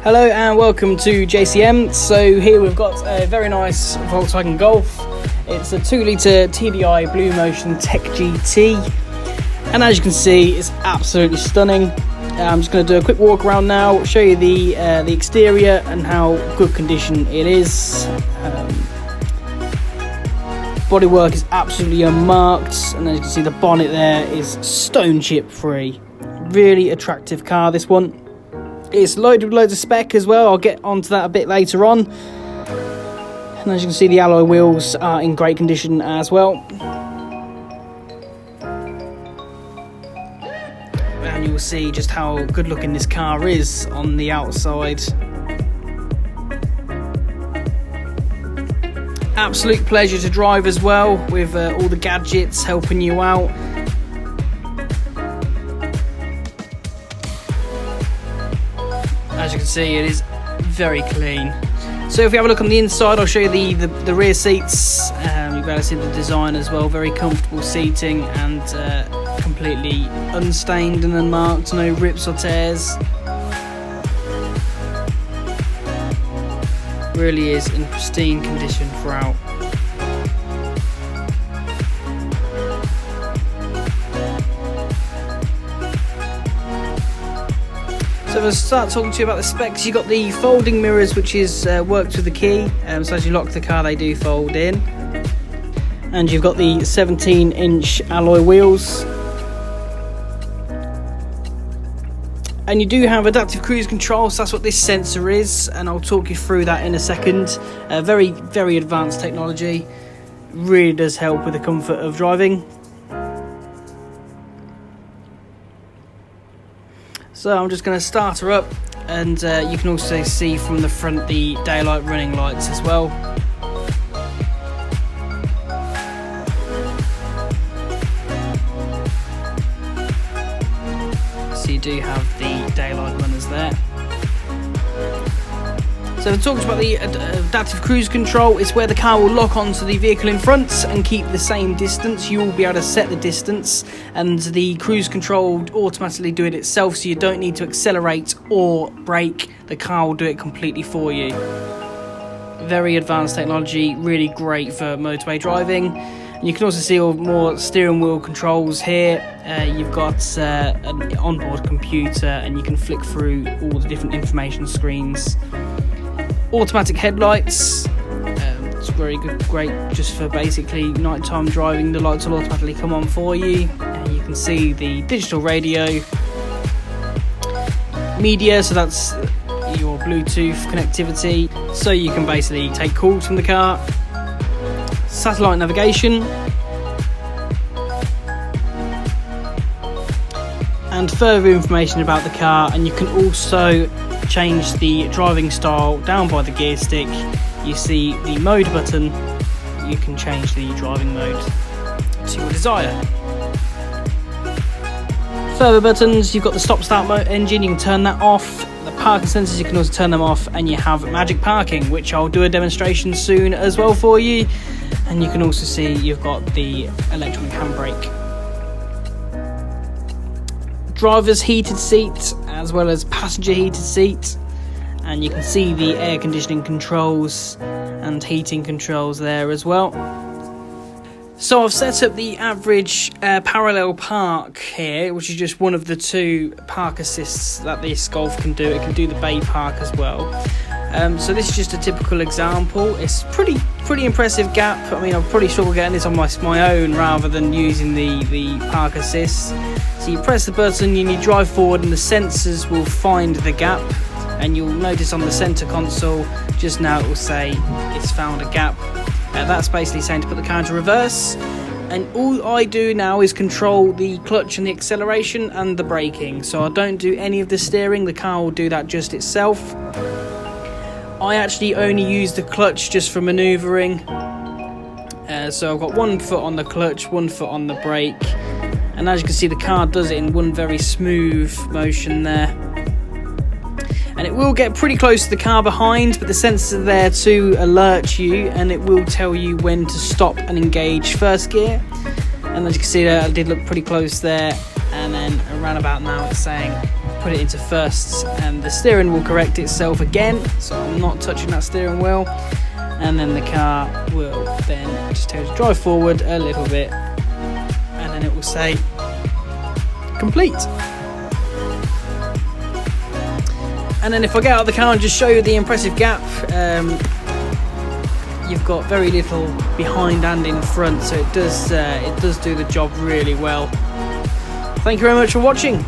Hello and welcome to JCM. So here we've got a very nice Volkswagen Golf. It's a 2-litre TDI BlueMotion Tech GT, and as you can see, it's absolutely stunning. I'm just going to do a quick walk around now, show you the exterior and how good condition it is. Bodywork is absolutely unmarked, and as you can see, the bonnet there is stone chip free. Really attractive car, this one. It's loaded with loads of spec as well. I'll get onto that a bit later on. And as you can see, the alloy wheels are in great condition as well. And you'll see just how good looking this car is on the outside. Absolute pleasure to drive as well, with all the gadgets helping you out. As you can see, it is very clean. So if we have a look on the inside, I'll show you the rear seats. You'll be able to see the design as well. Very comfortable seating and completely unstained and unmarked. No rips or tears. Really is in pristine condition throughout. So if I start talking to you about the specs, you've got the folding mirrors, which is worked with the key. So as you lock the car, they do fold in. And you've got the 17-inch alloy wheels. And you do have adaptive cruise control, so that's what this sensor is, and I'll talk you through that in a second. Very, very advanced technology. Really does help with the comfort of driving. So I'm just going to start her up, and you can also see from the front the daylight running lights as well. So you do have the daylight runners there. So we're talking about the adaptive cruise control. It's where the car will lock onto the vehicle in front and keep the same distance. You will be able to set the distance, and the cruise control will automatically do it itself, so you don't need to accelerate or brake. The car will do it completely for you. Very advanced technology, really great for motorway driving. And you can also see all more steering wheel controls here. You've got an onboard computer, and you can flick through all the different information screens. Automatic headlights. It's very good, great just for basically nighttime driving. The lights will automatically come on for you. You can see the digital radio, media, so that's your Bluetooth connectivity, so you can basically take calls from the car. Satellite navigation, and further information about the car. And you can also change the driving style down by the gear stick. You see the mode button. You can change the driving mode to your desire. Further buttons, you've got the stop start engine, you can turn that off. The parking sensors, you can also turn them off, and you have magic parking, which I'll do a demonstration soon as well for you. And you can also see you've got the electronic handbrake. Driver's heated seat as well as passenger heated seat, and you can see the air conditioning controls and heating controls there as well. So I've set up the average parallel park here, which is just one of the two park assists that this Golf can do. It can do the bay park as well. So this is just a typical example. It's pretty impressive gap. I mean, I'll probably struggle getting this on my own rather than using the park assist. So you press the button and you drive forward, and the sensors will find the gap, and you'll notice on the center console just now it will say it's found a gap. That's basically saying to put the car into reverse, and all I do now is control the clutch and the acceleration and the braking. So I don't do any of the steering, the car will do that just itself. I actually only use the clutch just for manoeuvring. So I've got 1 foot on the clutch, 1 foot on the brake, and as you can see, the car does it in one very smooth motion there. And it will get pretty close to the car behind, but the sensors are there to alert you, and it will tell you when to stop and engage first gear. And as you can see there, I did look pretty close there, and then around about now it's saying put it into firsts, and the steering will correct itself again, so I'm not touching that steering wheel, and then the car will then just tell you to drive forward a little bit, and then it will say complete. And then if I get out of the car and just show you the impressive gap, you've got very little behind and in front, so it does do the job really well. Thank you very much for watching.